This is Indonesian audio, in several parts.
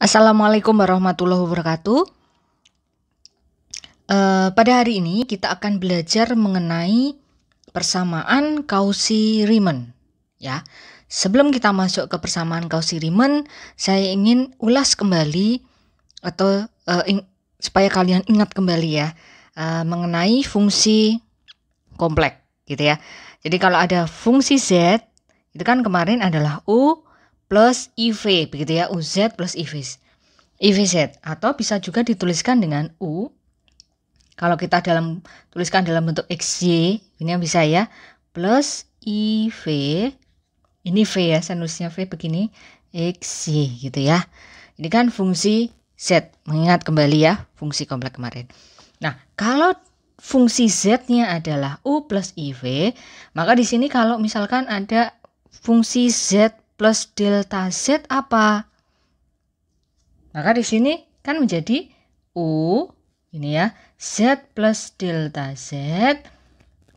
Assalamualaikum warahmatullahi wabarakatuh. Pada hari ini kita akan belajar mengenai persamaan Cauchy-Riemann. Ya, sebelum kita masuk ke persamaan Cauchy-Riemann, saya ingin ulas kembali atau supaya kalian ingat kembali ya mengenai fungsi kompleks, gitu ya. Jadi kalau ada fungsi z, itu kan kemarin adalah u plus IV, begitu ya, uz plus IVZ, atau bisa juga dituliskan dengan U. Kalau kita tuliskan dalam bentuk XY, ini bisa ya, plus IV, ini V ya, saya nulisnya V begini, XY gitu ya. Ini kan fungsi Z, mengingat kembali ya fungsi kompleks kemarin. Nah, kalau fungsi Z-nya adalah U plus IV, maka di sini kalau misalkan ada fungsi Z plus delta Z apa? Maka di sini kan menjadi U, ini ya, Z plus delta Z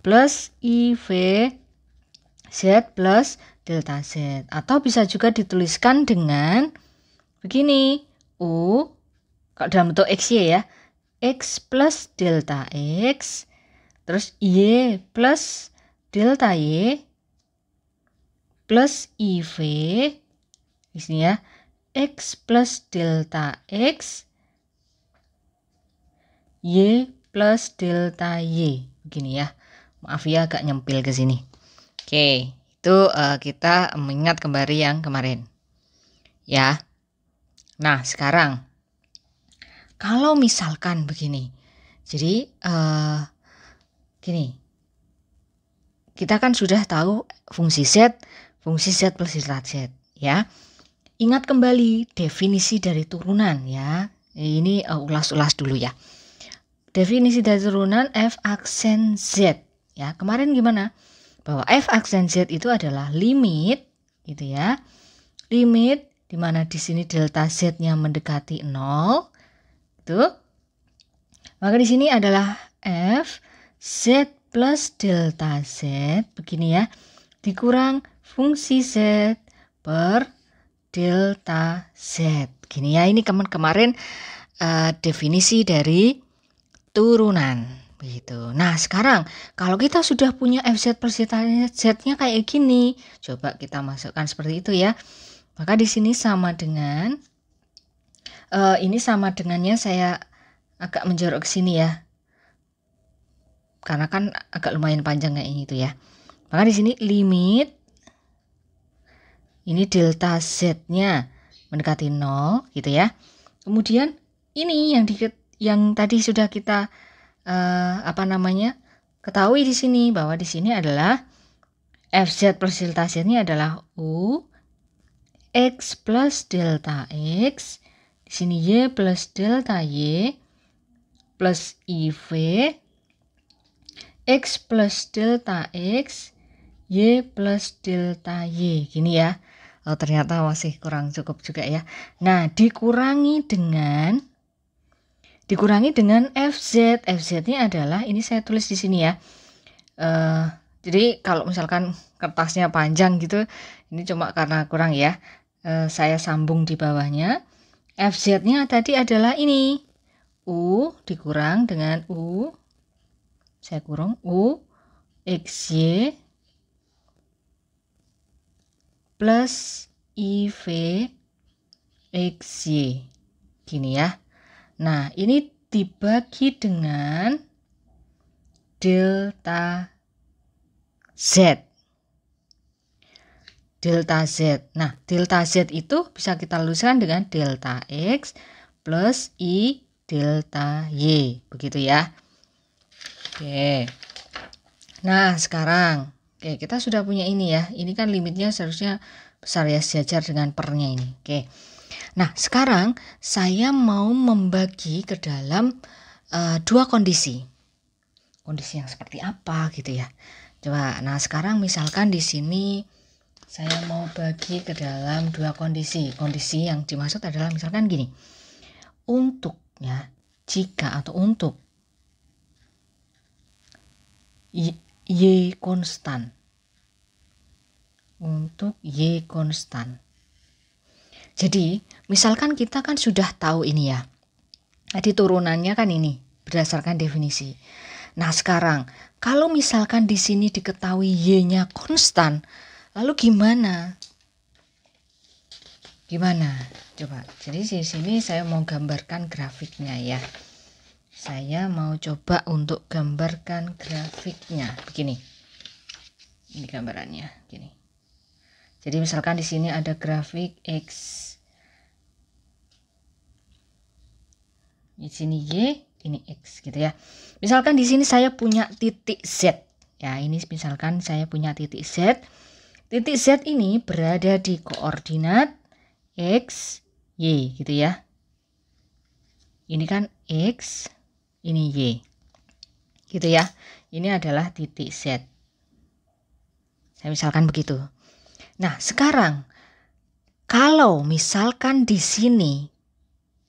plus IV Z plus delta Z. Atau bisa juga dituliskan dengan begini, U, kalau dalam bentuk XY ya, X plus delta X, terus Y plus delta Y, plus IV, di sini ya, X plus delta X, Y plus delta Y. Begini ya. Maaf ya agak nyempil ke sini. Oke, itu kita mengingat kembali yang kemarin. Ya. Nah, sekarang kalau misalkan begini. Jadi gini. Kita kan sudah tahu fungsi Z plus delta Z, ya. Ingat kembali definisi dari turunan ya. Ini ulas-ulas dulu ya. Definisi dari turunan f aksen Z. Ya, kemarin gimana? Bahwa f aksen Z itu adalah limit gitu ya. Limit di mana di sini delta Z-nya mendekati 0. Itu. Maka di sini adalah f Z plus delta Z begini ya. Dikurang fungsi Z per delta Z. Gini ya, ini kemarin definisi dari turunan begitu. Nah, sekarang kalau kita sudah punya FZ plus Z-nya kayak gini, coba kita masukkan seperti itu ya. Maka di sini sama dengan ini sama dengannya saya agak menjorok ke sini ya. Karena kan agak lumayan panjang kayak ini tuh ya. Maka di sini limit ini delta Z-nya mendekati 0 gitu ya. Kemudian ini yang tadi sudah kita ketahui di sini bahwa di sini adalah FZ plus delta Z-nya adalah U X plus delta X, di sini Y plus delta Y plus IV X plus delta X Y plus delta Y. Gini ya. Oh, ternyata masih kurang cukup juga ya. Nah, dikurangi dengan FZ. FZ-nya adalah, ini saya tulis di sini ya. Jadi kalau misalkan kertasnya panjang gitu, ini cuma karena kurang ya. Saya sambung di bawahnya. FZ-nya tadi adalah ini. U dikurang dengan U. Saya kurang U XY plus IV XY. Gini ya. Nah, ini dibagi dengan delta Z. Delta Z. Nah, delta Z itu bisa kita luluskan dengan delta X plus I delta Y. Begitu ya. Oke. Nah, sekarang kita sudah punya ini ya. Ini kan limitnya seharusnya besar ya, sejajar dengan pernya ini. Oke. Nah, sekarang saya mau membagi ke dalam dua kondisi. Kondisi yang seperti apa gitu ya. Coba, nah sekarang misalkan di sini saya mau bagi ke dalam dua kondisi. Kondisi yang dimaksud adalah misalkan gini. Untuk ya, jika atau untuk Y konstan. Untuk Y konstan. Jadi, misalkan kita kan sudah tahu ini ya. Tadi turunannya kan ini berdasarkan definisi. Nah, sekarang kalau misalkan di sini diketahui y-nya konstan, lalu gimana? Gimana? Coba. Jadi di sini saya mau gambarkan grafiknya ya. Saya mau coba untuk gambarkan grafiknya begini. Ini gambarannya gini. Jadi misalkan di sini ada grafik X. Di sini Y, ini X gitu ya. Misalkan di sini saya punya titik Z. Ya, ini misalkan saya punya titik Z. Titik Z ini berada di koordinat X, Y gitu ya. Ini kan X, ini Y. Gitu ya. Ini adalah titik Z. Saya misalkan begitu. Nah, sekarang kalau misalkan di sini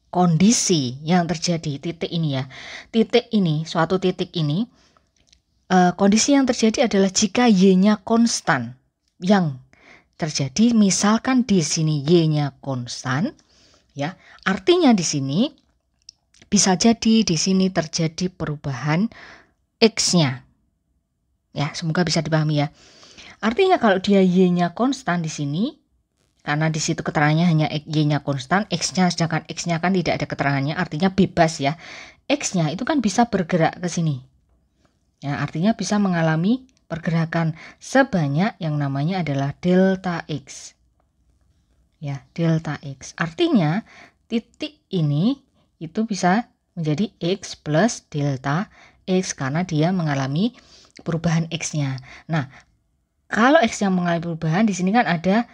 kondisi yang terjadi titik ini ya. Titik ini, suatu titik ini kondisi yang terjadi adalah jika y-nya konstan. Yang terjadi misalkan di sini y-nya konstan ya. Artinya di sini bisa jadi di sini terjadi perubahan x-nya. Ya, semoga bisa dipahami ya. Artinya kalau dia y-nya konstan di sini, karena di situ keterangannya hanya y-nya konstan, x-nya sedangkan x-nya kan tidak ada keterangannya, artinya bebas ya. X-nya itu kan bisa bergerak ke sini. Ya, artinya bisa mengalami pergerakan sebanyak yang namanya adalah delta x. Ya, delta x. Artinya titik ini itu bisa menjadi x plus delta x karena dia mengalami perubahan x-nya. Nah, kalau x-nya mengalami perubahan, di sini kan ada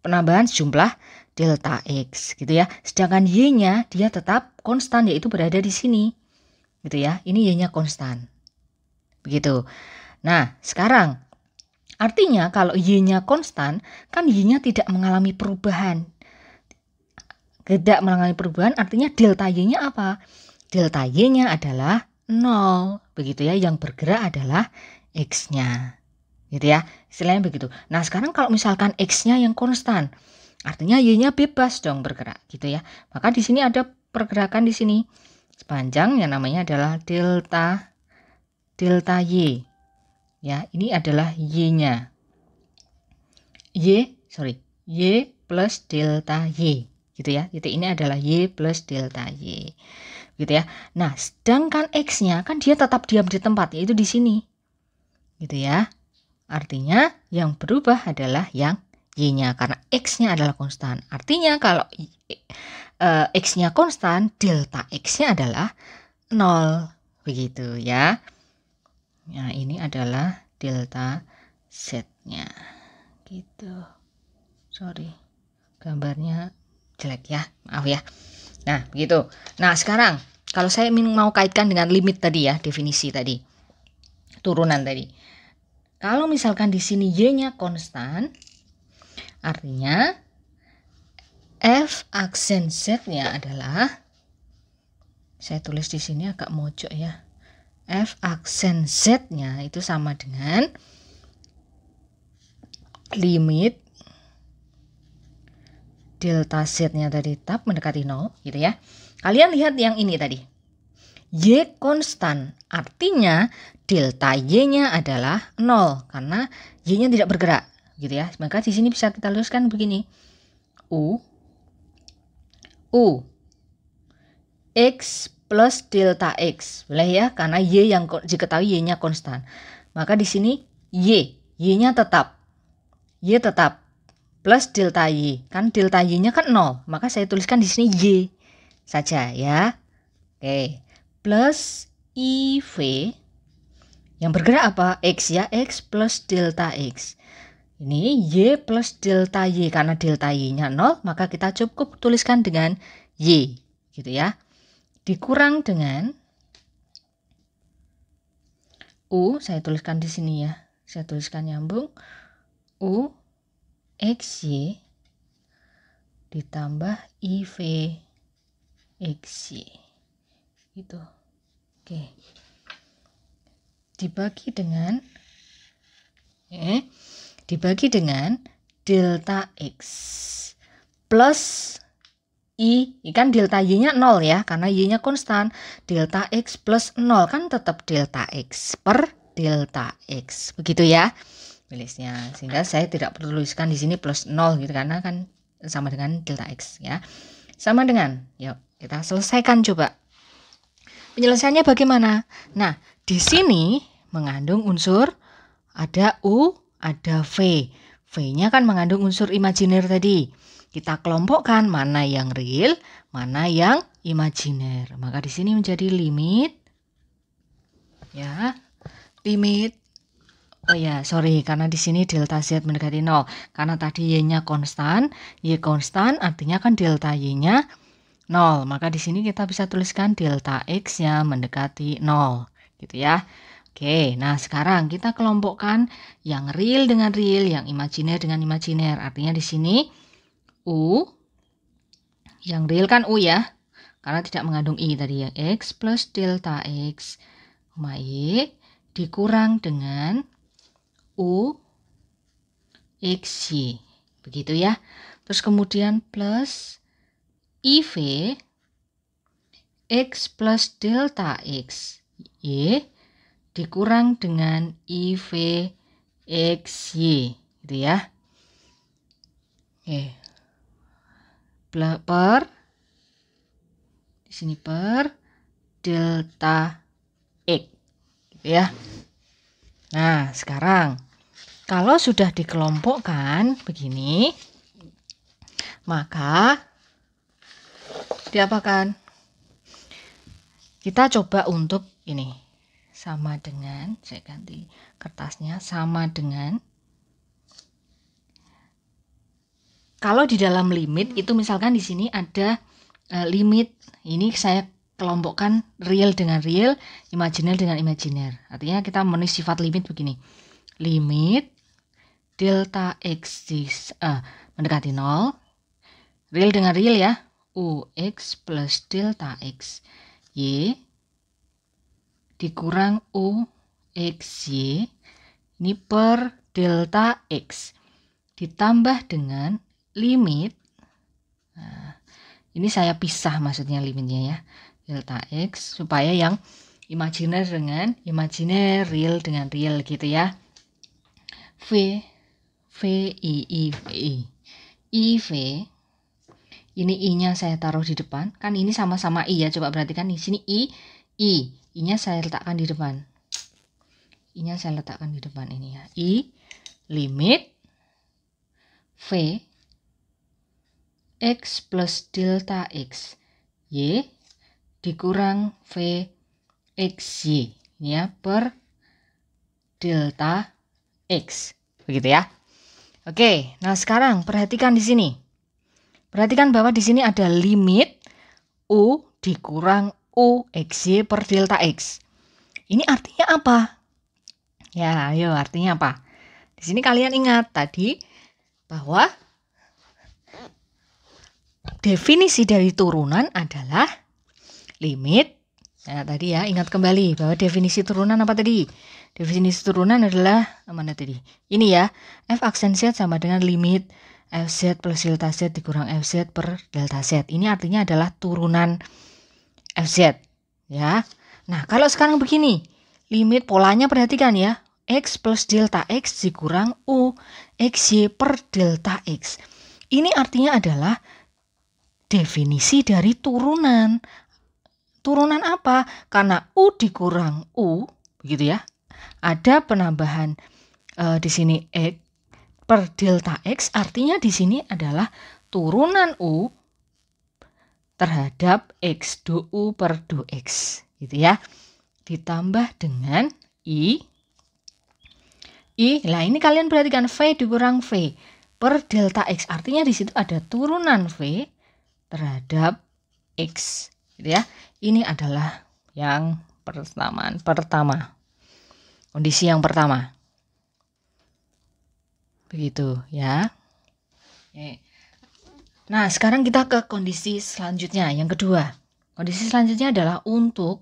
penambahan jumlah delta x gitu ya. Sedangkan y-nya dia tetap konstan yaitu berada di sini. Gitu ya. Ini y-nya konstan. Begitu. Nah, sekarang artinya kalau y-nya konstan, kan y-nya tidak mengalami perubahan. Tidak mengalami perubahan artinya delta y-nya apa? Delta y-nya adalah 0. Begitu ya, yang bergerak adalah x-nya. Gitu ya, istilahnya begitu. Nah, sekarang kalau misalkan x-nya yang konstan, artinya y-nya bebas dong bergerak, gitu ya. Maka di sini ada pergerakan di sini sepanjang yang namanya adalah delta y. Ya, ini adalah y-nya. Y plus delta y, gitu ya. Titik ini adalah y plus delta y. Gitu ya. Nah, sedangkan x-nya kan dia tetap diam di tempat, yaitu di sini. Gitu ya. Artinya yang berubah adalah yang y-nya karena x-nya adalah konstan. Artinya kalau x-nya konstan, delta x-nya adalah 0. Begitu ya. Nah, ini adalah delta z-nya. Gitu. Sorry. Gambarnya jelek ya. Maaf ya. Nah, begitu. Nah, sekarang kalau saya mau kaitkan dengan limit tadi ya, definisi tadi. Turunan tadi. Kalau misalkan di sini y-nya konstan, artinya f aksen z-nya adalah, saya tulis di sini agak mojok ya, f aksen z-nya itu sama dengan limit delta z-nya tadi tetap mendekati 0 gitu ya. Kalian lihat yang ini tadi. Y konstan, artinya delta y-nya adalah 0 karena y-nya tidak bergerak, gitu ya. Maka di sini bisa kita tuliskan begini. U x plus delta x. Boleh ya, karena y yang diketahui y-nya konstan. Maka di sini y-nya tetap. Y tetap plus delta y. Kan delta y-nya kan 0, maka saya tuliskan di sini y saja ya. Oke. Plus IV yang bergerak apa? X ya, X plus delta X. Ini Y plus delta Y, karena delta Y-nya 0, maka kita cukup tuliskan dengan Y, gitu ya. Dikurang dengan U, saya tuliskan di sini ya. Saya tuliskan nyambung. U XY ditambah IV XY. Gitu. Oke. Dibagi dengan delta X plus I kan delta Y-nya 0 ya, karena Y-nya konstan. Delta X plus 0 kan tetap delta X per delta X. Begitu ya tulisnya. Sehingga saya tidak perlu tuliskan di sini plus 0 gitu, karena kan sama dengan delta X ya. Sama dengan, yuk kita selesaikan coba. Penyelesaiannya bagaimana? Nah, di sini mengandung unsur ada U, ada V. V-nya kan mengandung unsur imajiner tadi. Kita kelompokkan mana yang real, mana yang imajiner. Maka di sini menjadi limit ya. Limit karena di sini delta Z mendekati 0. Karena tadi Y-nya konstan, Y konstan artinya kan delta Y-nya 0. Maka di sini kita bisa tuliskan delta X-nya mendekati 0, gitu ya. Oke, nah sekarang kita kelompokkan yang real dengan real, yang imajiner dengan imajiner. Artinya di sini U, yang real kan U ya, karena tidak mengandung I tadi ya. X plus delta X, Y dikurang dengan U, X, Y. Begitu ya. Terus kemudian plus IV, X plus delta X, Y dikurang dengan IV, X, Y. Gitu ya. Oke. Per di sini per delta X, gitu ya. Nah, sekarang kalau sudah dikelompokkan begini, maka diapakan? Kita coba untuk ini sama dengan, saya ganti kertasnya, sama dengan kalau di dalam limit itu misalkan di sini ada limit, ini saya kelompokkan real dengan real, imajiner dengan imajiner. Artinya kita menulis sifat limit begini. Limit delta X mendekati 0, real dengan real ya, UX plus delta X Y dikurang UXY, ini per delta X ditambah dengan limit, nah, ini saya pisah maksudnya limitnya ya, delta X, supaya yang imajiner dengan imajiner, real dengan real gitu ya. V I IV, ini I-nya saya taruh di depan, kan ini sama-sama I ya, coba perhatikan di sini I-nya saya letakkan di depan. I-nya saya letakkan di depan ini ya. I limit V X plus delta X Y dikurang V X Y ya per delta X. Begitu ya. Oke, nah sekarang perhatikan di sini. Perhatikan bahwa di sini ada limit U dikurang UXY per delta X. Ini artinya apa? Ya, ayo artinya apa? Di sini kalian ingat tadi bahwa definisi dari turunan adalah limit. Nah, tadi ya, ingat kembali bahwa definisi turunan apa tadi? Definisi turunan adalah mana tadi? Ini ya, F aksen Z sama dengan limit Fz plus delta Z dikurang Fz per delta Z. Ini artinya adalah turunan Fz. Ya. Nah, kalau sekarang begini, limit polanya perhatikan ya. X plus delta X dikurang U XY per delta X. Ini artinya adalah definisi dari turunan. Turunan apa? Karena U dikurang U, begitu ya. Ada penambahan di sini X per delta X, artinya di sini adalah turunan U terhadap X do U per do X, gitu ya. Ditambah dengan I. Nah ini kalian perhatikan V dikurang V per delta X, artinya di situ ada turunan V terhadap X, gitu ya. Ini adalah yang pertama. Kondisi yang pertama. Begitu ya. Oke. Nah, sekarang kita ke kondisi selanjutnya, yang kedua. Kondisi selanjutnya adalah untuk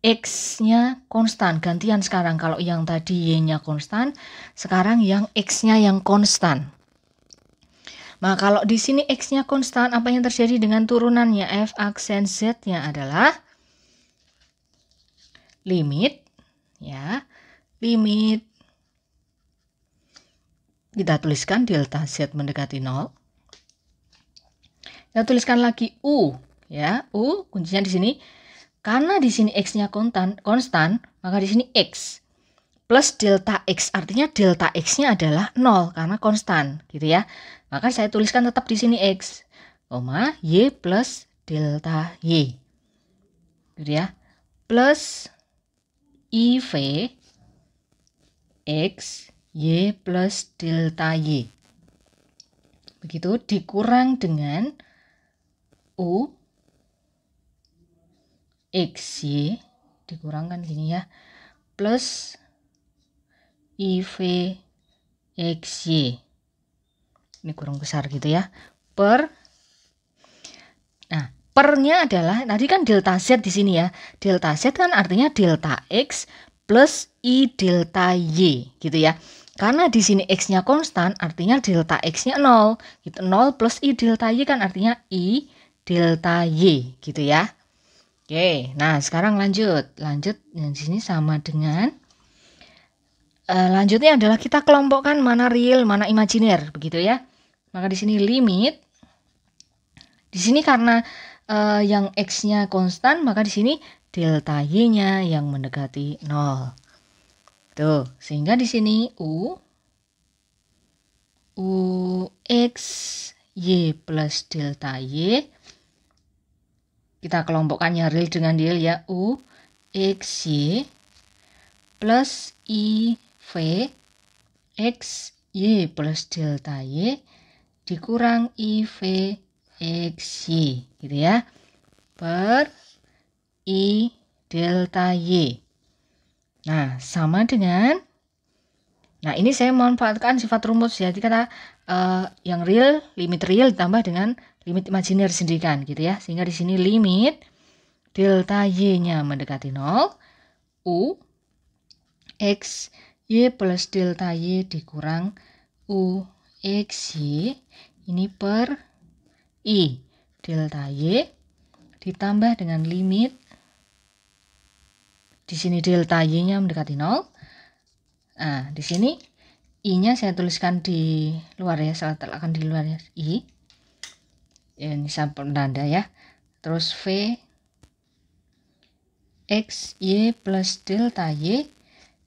X-nya konstan. Gantian sekarang, kalau yang tadi Y-nya konstan, sekarang yang X-nya yang konstan. Nah, kalau di sini X-nya konstan, apa yang terjadi dengan turunannya? F aksen Z-nya adalah limit, ya, limit. Kita tuliskan delta Z mendekati 0. Kita tuliskan lagi U, ya, U kuncinya di sini. Karena di sini X-nya konstan, maka di sini X plus delta X, artinya delta X-nya adalah 0 karena konstan, gitu ya. Maka saya tuliskan tetap di sini X, Y plus delta Y, gitu ya. Plus IV X Y plus delta Y. Begitu, dikurang dengan U XY, dikurangkan gini ya, plus IV XY. Ini kurang besar gitu ya. Nah, pernya adalah tadi kan delta Z di sini ya. Delta Z kan artinya delta X plus I delta Y gitu ya. Karena di sini X-nya konstan, artinya delta X-nya 0. Gitu, 0 plus I delta Y kan artinya I delta Y gitu ya. Oke, nah sekarang lanjut. Yang di sini sama dengan lanjutnya adalah kita kelompokkan mana real, mana imajiner, begitu ya. Maka di sini limit. Di sini karena yang X-nya konstan, maka di sini delta Y-nya yang mendekati 0. Tuh, sehingga di sini U X Y plus delta Y. Kita kelompokkannya real dengan real ya. U X Y plus I V X Y plus delta Y dikurang IV XY gitu ya, per I delta Y. Nah, sama dengan, nah ini saya memanfaatkan sifat rumus, jadi kata yang real, limit real ditambah dengan limit imajiner sendiri kan gitu ya. Sehingga di sini limit delta Y-nya mendekati 0, U X Y plus delta Y dikurang U X Y ini per I delta Y ditambah dengan limit, di sini delta Y-nya mendekati 0. Nah, di sini I-nya saya tuliskan di luar ya, saya letakkan di luar ya, I. Ini sampel tanda ya. Terus V X Y plus delta Y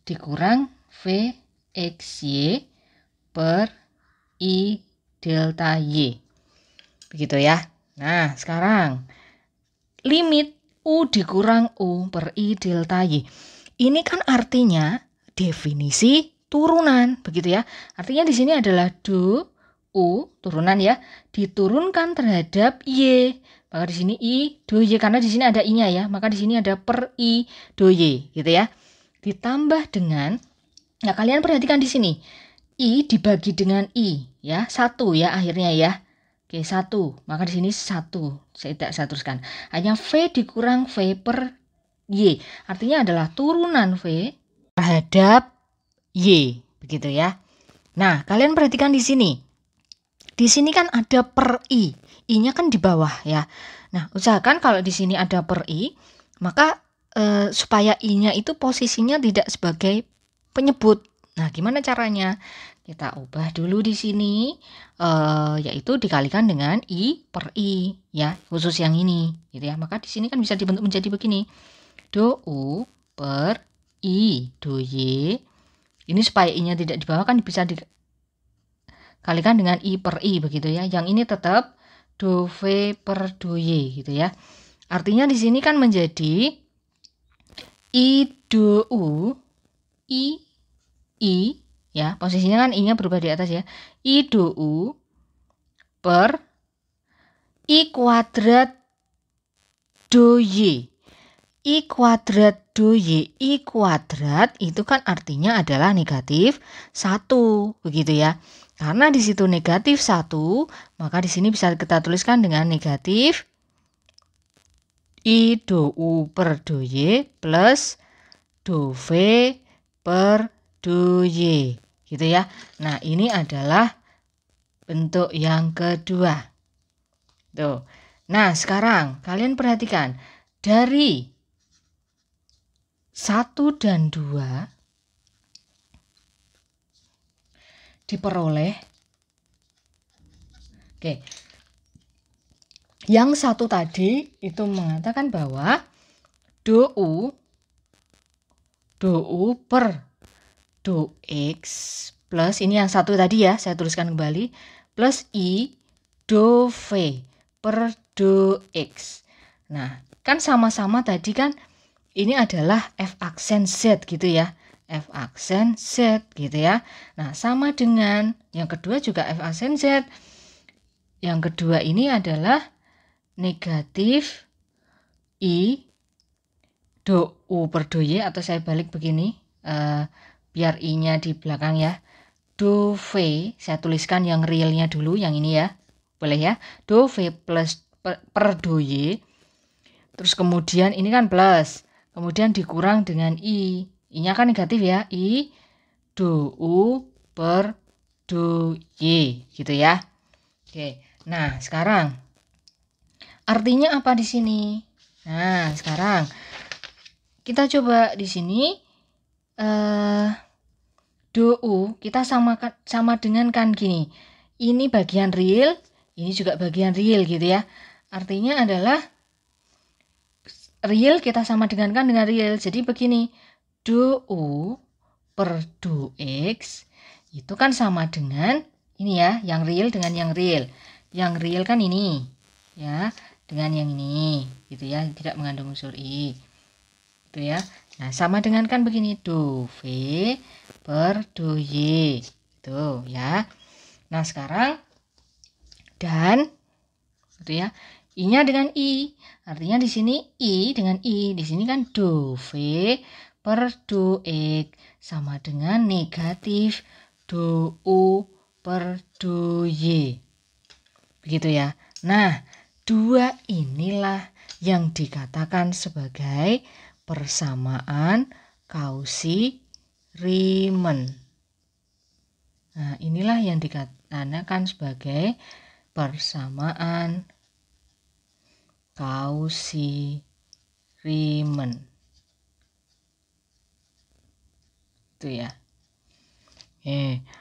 dikurang V X Y per I delta Y. Begitu ya. Nah, sekarang limit U dikurang U per I delta Y. Ini kan artinya definisi turunan, begitu ya. Artinya di sini adalah do U turunan ya, diturunkan terhadap Y. Maka di sini I do Y, karena di sini ada I-nya ya, maka di sini ada per I do Y gitu ya. Ditambah dengan, nah kalian perhatikan di sini I dibagi dengan I ya, 1 ya akhirnya ya. Oke, 1. Maka di sini 1. Saya tidak saya teruskan. Hanya V dikurang V per Y. Artinya adalah turunan V terhadap Y, begitu ya. Nah, kalian perhatikan di sini. Di sini kan ada per I. I-nya kan di bawah ya. Nah, usahakan kalau di sini ada per I, maka supaya I-nya itu posisinya tidak sebagai penyebut. Nah, gimana caranya? Kita ubah dulu di sini, yaitu dikalikan dengan I per I ya, khusus yang ini gitu ya. Maka di sini kan bisa dibentuk menjadi begini, do U per I do Y. Ini supaya I-nya tidak di bawah kan bisa dikalikan dengan I per I begitu ya. Yang ini tetap do V per do Y gitu ya. Artinya di sini kan menjadi I do U I ya, posisinya kan I-nya berubah di atas ya. I do U per I kuadrat do Y. I kuadrat do Y. I kuadrat itu kan artinya adalah negatif 1. Begitu ya. Karena di situ negatif 1, maka di sini bisa kita tuliskan dengan negatif I do U per do Y plus do V per do Y. Gitu ya. Nah, ini adalah bentuk yang kedua. Tuh. Nah, sekarang kalian perhatikan. Dari 1 dan 2 diperoleh. Oke. Yang satu tadi itu mengatakan bahwa do U per do X plus, ini yang satu tadi ya, saya tuliskan kembali, plus I do V per do X. Nah, kan sama-sama tadi kan ini adalah F aksen Z gitu ya. F aksen Z gitu ya. Nah, sama dengan yang kedua juga F aksen Z. Yang kedua ini adalah negatif I do U per do Y, atau saya balik begini, biar I-nya di belakang ya. Do V, saya tuliskan yang realnya dulu, yang ini ya. Boleh ya. Do V plus per do Y. Terus kemudian ini kan plus. Kemudian dikurang dengan I. I-nya kan negatif ya. I do U per do Y. Gitu ya. Oke. Nah, sekarang artinya apa di sini? Nah, sekarang kita coba di sini do U kita sama dengan kan gini. Ini bagian real, ini juga bagian real gitu ya. Artinya adalah real kita sama dengan kan dengan real. Jadi begini, do U per do X itu kan sama dengan ini ya, yang real dengan yang real. Yang real kan ini ya, dengan yang ini gitu ya, tidak mengandung unsur I. Gitu ya. Nah, sama dengan kan begini, do V per do Y. Itu ya. Nah, sekarang dan gitu ya. I-nya dengan I. Artinya di sini I dengan I. Di sini kan do V per do X sama dengan negatif do U per do Y. Begitu ya. Nah, dua inilah yang dikatakan sebagai persamaan Cauchy-Riemann. Nah, inilah yang dikatakan sebagai persamaan Cauchy-Riemann. Itu ya.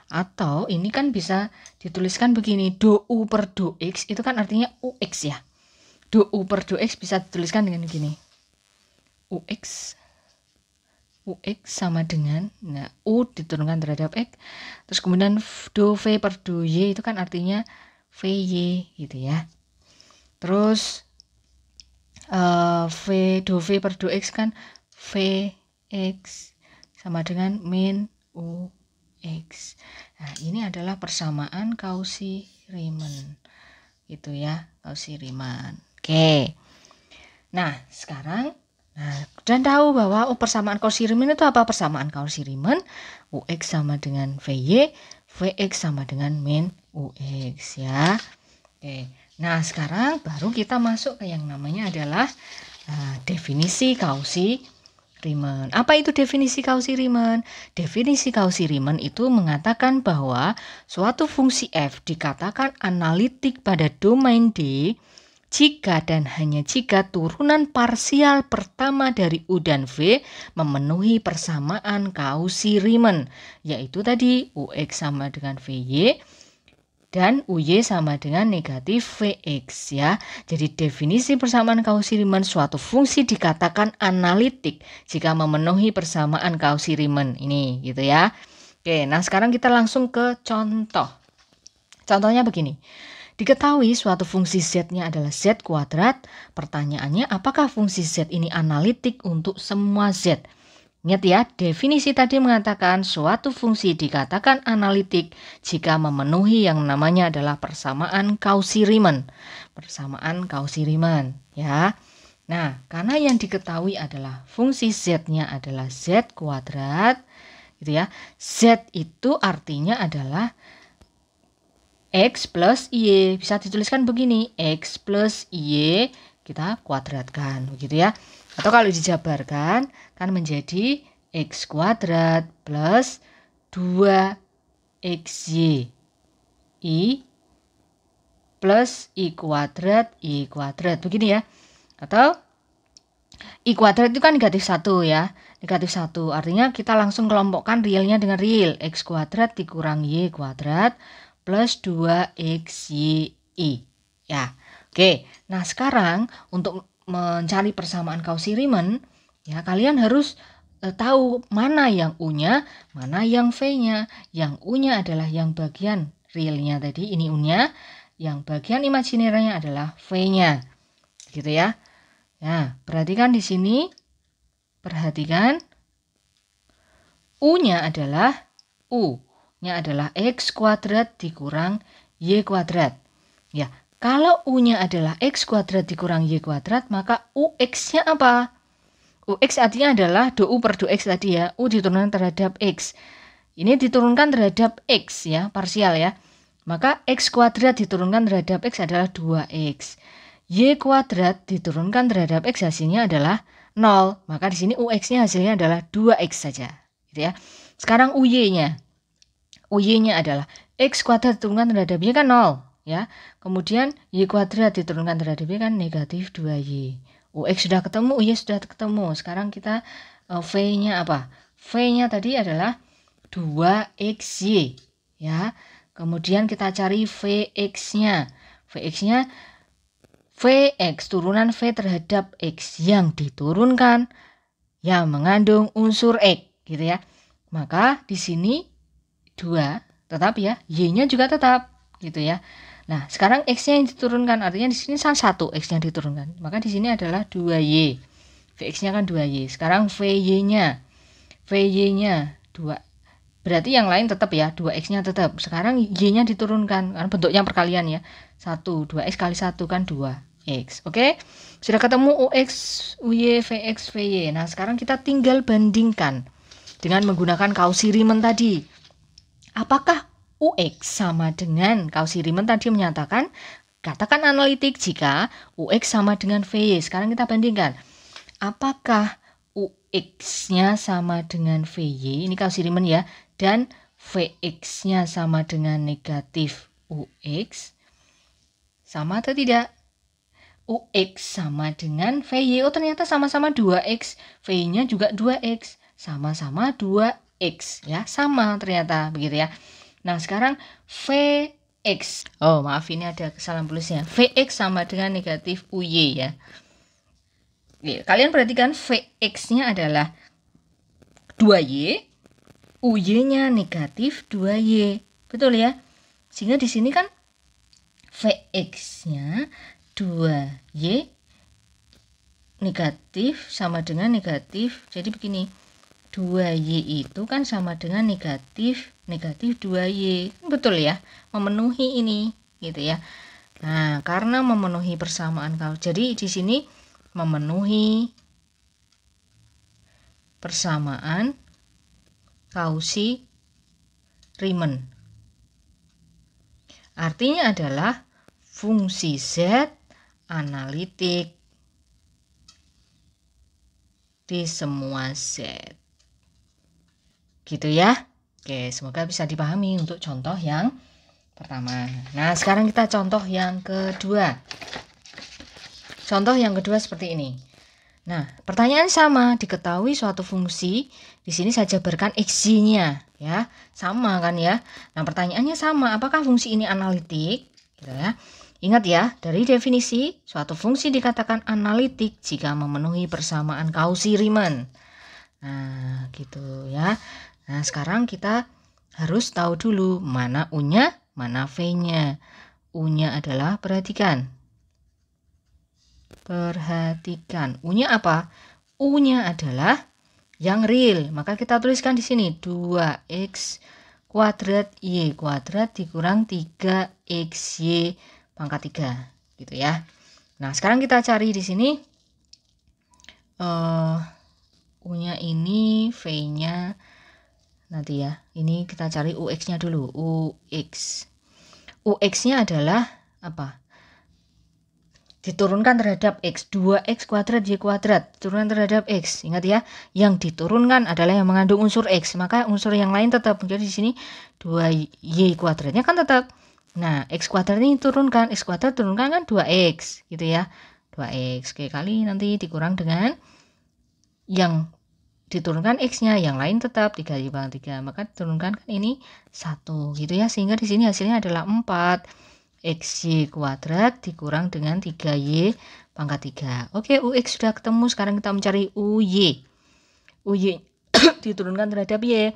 Atau ini kan bisa dituliskan begini, do U per do X itu kan artinya UX ya. Do U per do X bisa dituliskan dengan begini. UX sama dengan, nah, U diturunkan terhadap X, terus kemudian do V per do Y itu kan artinya VY gitu ya. Terus do V per do X kan VX sama dengan min UX. Nah, ini adalah persamaan Cauchy-Riemann gitu ya, Cauchy-Riemann. Oke. Nah, sekarang dan tahu bahwa persamaan Cauchy-Riemann itu apa? Persamaan Cauchy-Riemann, UX sama dengan VY, VX sama dengan min UX ya. Oke. Nah, sekarang baru kita masuk ke yang namanya adalah definisi Cauchy-Riemann. Apa itu definisi Cauchy-Riemann? Definisi Cauchy-Riemann itu mengatakan bahwa suatu fungsi f dikatakan analitik pada domain D jika dan hanya jika turunan parsial pertama dari U dan V memenuhi persamaan Cauchy-Riemann, yaitu tadi UX sama dengan VY dan UY sama dengan negatif VX ya. Jadi definisi persamaan Cauchy-Riemann, suatu fungsi dikatakan analitik jika memenuhi persamaan Cauchy-Riemann ini gitu ya. Oke, nah sekarang kita langsung ke contoh. Contohnya begini. Diketahui suatu fungsi Z-nya adalah Z kuadrat. Pertanyaannya, apakah fungsi Z ini analitik untuk semua Z? Ingat ya, definisi tadi mengatakan suatu fungsi dikatakan analitik jika memenuhi yang namanya adalah persamaan Cauchy-Riemann. Persamaan Cauchy-Riemann ya. Nah, karena yang diketahui adalah fungsi Z-nya adalah Z kuadrat gitu ya. Z itu artinya adalah X plus Y, bisa dituliskan begini, X plus Y kita kuadratkan, begitu ya. Atau kalau dijabarkan kan menjadi X kuadrat plus 2XY I plus I kuadrat begini ya. Atau I kuadrat itu kan negatif 1 ya. Negatif 1 artinya kita langsung kelompokkan realnya dengan real. X kuadrat dikurang Y kuadrat plus 2XYI. Ya, oke. Nah sekarang untuk mencari persamaan Cauchy-Riemann, ya kalian harus tahu mana yang U-nya, mana yang V-nya. Yang U-nya adalah yang bagian realnya tadi, ini U-nya. Yang bagian imajinernya adalah V-nya. Gitu ya. Nah, perhatikan di sini. Perhatikan. U-nya adalah U-nya adalah X kuadrat dikurang Y kuadrat. Ya, kalau U-nya adalah X kuadrat dikurang Y kuadrat, maka UX-nya apa? UX artinya adalah do U per do X tadi ya. U diturunkan terhadap X. Ini diturunkan terhadap X ya, parsial ya. Maka X kuadrat diturunkan terhadap X adalah 2X. Y kuadrat diturunkan terhadap X hasilnya adalah 0. Maka di sini UX-nya hasilnya adalah 2X saja. Gitu ya. Sekarang UY-nya. UY-nya adalah X kuadrat diturunkan terhadap Y kan 0. Ya. Kemudian Y kuadrat diturunkan terhadap Y kan negatif 2Y. UX sudah ketemu, UY sudah ketemu. Sekarang kita V-nya apa? V-nya tadi adalah 2XY. Ya. Kemudian kita cari Vx-nya. Vx-nya Vx turunan V terhadap X yang diturunkan yang mengandung unsur X, gitu ya. Maka di sini 2 tetap ya, Y-nya juga tetap, gitu ya. Nah, sekarang X-nya yang diturunkan, artinya di sini 1 X-nya diturunkan. Maka di sini adalah 2Y. Vx-nya kan 2Y. Sekarang Vy-nya. Vy-nya 2. Berarti yang lain tetap ya, 2X-nya tetap. Sekarang Y-nya diturunkan, karena bentuknya perkalian ya. 1, 2X kali 1 kan 2X. Oke? Sudah ketemu UX, UY, Vx, Vy. Nah, sekarang kita tinggal bandingkan dengan menggunakan Cauchy-Riemann tadi. Apakah UX sama dengan Cauchy-Riemann tadi menyatakan, katakan analitik jika UX sama dengan Vy. Sekarang kita bandingkan. Apakah UX-nya sama dengan Vy, ini Cauchy-Riemann ya, dan Vx-nya sama dengan negatif UX, sama atau tidak? UX sama dengan Vy, oh ternyata sama-sama 2X, V-nya juga 2X, sama-sama 2X, ya, sama ternyata, begitu ya. Nah, sekarang Vx, oh maaf ini ada kesalahan tulisnya, Vx sama dengan negatif UY ya. Kalian perhatikan Vx-nya adalah 2Y, UY-nya negatif 2Y. Betul ya? Sehingga di sini kan Vx-nya 2Y negatif sama dengan negatif. Jadi begini, 2Y itu kan sama dengan negatif 2Y. Betul ya? Memenuhi ini, gitu ya. Nah, karena memenuhi persamaan kau. Jadi di sini memenuhi persamaan Cauchy-Riemann. Artinya adalah fungsi Z analitik di semua Z. Gitu ya. Oke, semoga bisa dipahami untuk contoh yang pertama. Nah, sekarang kita contoh yang kedua. Contoh yang kedua seperti ini. Nah, pertanyaan sama, diketahui suatu fungsi, di sini saya jabarkan X-nya, ya, sama kan ya. Nah, pertanyaannya sama, apakah fungsi ini analitik? Gitu ya. Ingat ya, dari definisi, suatu fungsi dikatakan analitik jika memenuhi persamaan Cauchy-Riemann. Nah, gitu ya. Nah, sekarang kita harus tahu dulu mana U-nya, mana V-nya. U-nya adalah, perhatikan. U-nya apa? U-nya adalah yang real. Maka kita tuliskan di sini 2X kuadrat Y kuadrat dikurang 3XY pangkat 3. Gitu ya. Nah, sekarang kita cari di sini U-nya ini, V-nya nanti ya. Ini kita cari UX-nya dulu. UX. UX-nya adalah apa? diturunkan terhadap X, 2X kuadrat Y kuadrat, diturunkan terhadap X. Ingat ya, yang diturunkan adalah yang mengandung unsur X, maka unsur yang lain tetap. Jadi di sini 2Y kuadratnya kan tetap. Nah, X kuadrat ini turunkan, X kuadrat turunkan kan 2X, gitu ya. 2X, oke, kali nanti dikurang dengan yang diturunkan X-nya, yang lain tetap 3Y pangkat 3, maka diturunkan kan ini 1, gitu ya. Sehingga di sini hasilnya adalah 4. XY kuadrat dikurang dengan 3Y pangkat 3. Oke, UX sudah ketemu. Sekarang kita mencari UY. UY diturunkan terhadap Y.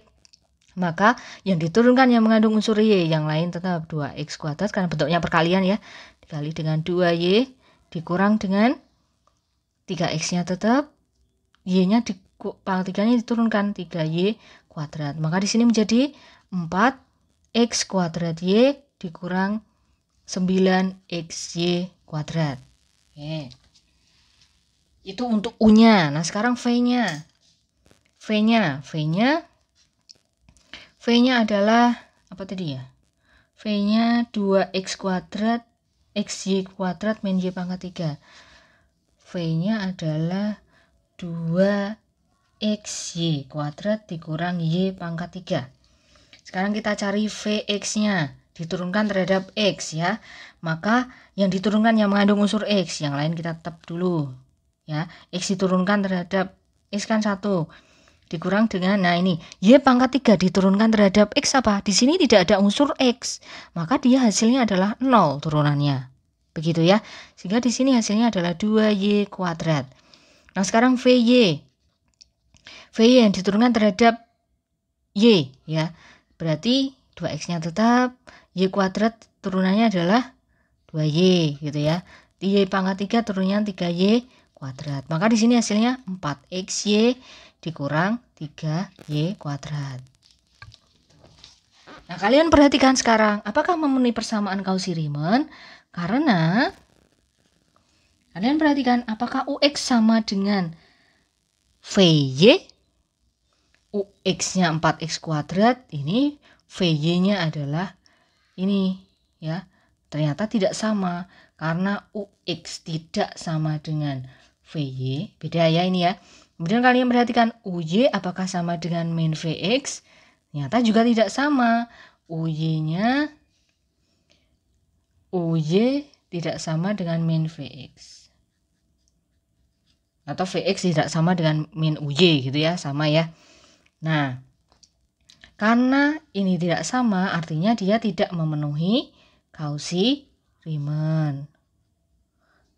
Maka yang diturunkan yang mengandung unsur Y, yang lain tetap 2X kuadrat karena bentuknya perkalian ya. Dikali dengan 2Y dikurang dengan 3X-nya tetap. Y-nya pangkat 3-nya diturunkan 3Y kuadrat. Maka di sini menjadi 4X kuadrat Y dikurang 9XY kuadrat. Oke. Itu untuk U-nya. Nah, sekarang V-nya. V-nya adalah apa tadi ya? V-nya 2X kuadrat XY kuadrat min Y pangkat 3. V-nya adalah 2XY kuadrat dikurang Y pangkat 3. Sekarang kita cari Vx-nya. Diturunkan terhadap X ya. Maka yang diturunkan yang mengandung unsur X, yang lain kita tetap dulu ya. X diturunkan terhadap X kan 1. Dikurang dengan, nah ini Y pangkat 3 diturunkan terhadap X apa? Di sini tidak ada unsur X. Maka dia hasilnya adalah 0 turunannya. Begitu ya. Sehingga di sini hasilnya adalah 2Y kuadrat. Nah, sekarang VY. VY yang diturunkan terhadap Y ya. Berarti 2X-nya tetap, Y kuadrat turunannya adalah 2Y gitu ya. Y pangkat 3 turunnya 3Y kuadrat. Maka di sini hasilnya 4XY dikurang 3Y kuadrat. Nah, kalian perhatikan sekarang, apakah memenuhi persamaan Cauchy-Riemann? Karena kalian perhatikan apakah UX sama dengan VY? UX-nya 4X kuadrat, ini VY-nya adalah ini ya. Ternyata tidak sama karena UX tidak sama dengan VY. Beda ya ini ya. Kemudian kalian perhatikan UY apakah sama dengan min VX? Ternyata juga tidak sama. UY tidak sama dengan min VX. Atau VX tidak sama dengan min UY gitu ya, sama ya. Nah, karena ini tidak sama, artinya dia tidak memenuhi Cauchy-Riemann.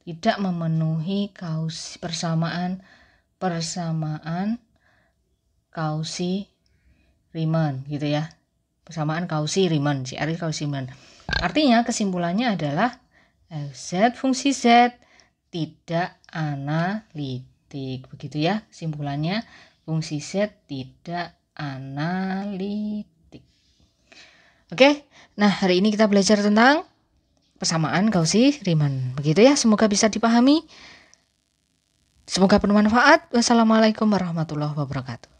Tidak memenuhi persamaan Cauchy-Riemann gitu ya. Persamaan Cauchy-Riemann, Cauchy-Riemann. Artinya kesimpulannya adalah Fz fungsi Z tidak analitik. Begitu ya kesimpulannya, fungsi Z tidak analitik. Oke, nah hari ini kita belajar tentang persamaan Cauchy-Riemann. Begitu ya, semoga bisa dipahami. Semoga bermanfaat. Wassalamualaikum warahmatullahi wabarakatuh.